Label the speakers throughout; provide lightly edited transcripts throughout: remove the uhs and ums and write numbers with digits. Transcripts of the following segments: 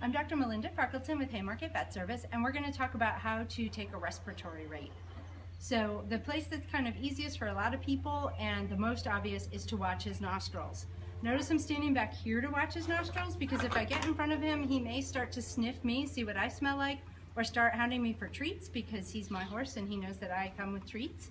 Speaker 1: I'm Dr. Melinda Freckleton with Haymarket Vet Service, and we're going to talk about how to take a respiratory rate. So the place that's kind of easiest for a lot of people and the most obvious is to watch his nostrils. Notice I'm standing back here to watch his nostrils because if I get in front of him, he may start to sniff me, see what I smell like, or start hounding me for treats because he's my horse and he knows that I come with treats.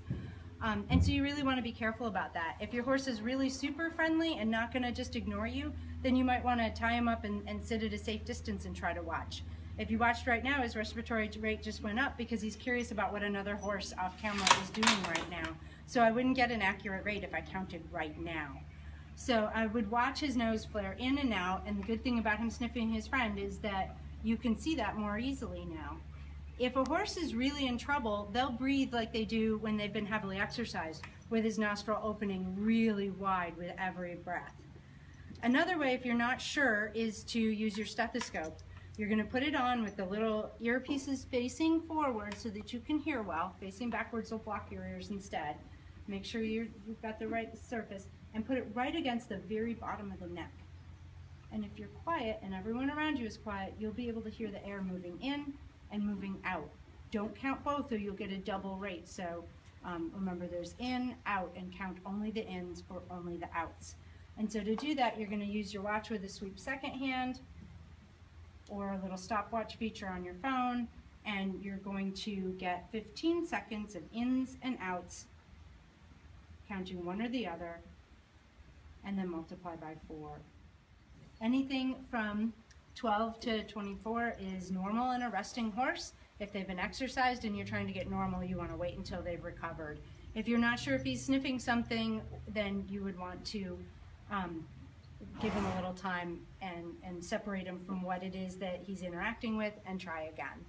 Speaker 1: And so you really want to be careful about that. If your horse is really super friendly and not going to just ignore you, then you might want to tie him up and sit at a safe distance and try to watch. If you watched right now, his respiratory rate just went up because he's curious about what another horse off camera is doing right now. So I wouldn't get an accurate rate if I counted right now. So I would watch his nose flare in and out, and the good thing about him sniffing his friend is that you can see that more easily now. If a horse is really in trouble, they'll breathe like they do when they've been heavily exercised, with his nostril opening really wide with every breath. Another way, if you're not sure, is to use your stethoscope. You're going to put it on with the little earpieces facing forward so that you can hear well. Facing backwards will block your ears instead. Make sure you've got the right surface, and put it right against the very bottom of the neck. And if you're quiet and everyone around you is quiet, you'll be able to hear the air moving in and moving out. Don't count both or you'll get a double rate. So remember, there's in, out, and count only the ins or only the outs. And so to do that, you're going to use your watch with a sweep second hand or a little stopwatch feature on your phone, and you're going to get 15 seconds of ins and outs, counting one or the other, and then multiply by 4. Anything from 12 to 24 is normal in a resting horse. If they've been exercised and you're trying to get normal, you want to wait until they've recovered. If you're not sure if he's sniffing something, then you would want to give him a little time and separate him from what it is that he's interacting with and try again.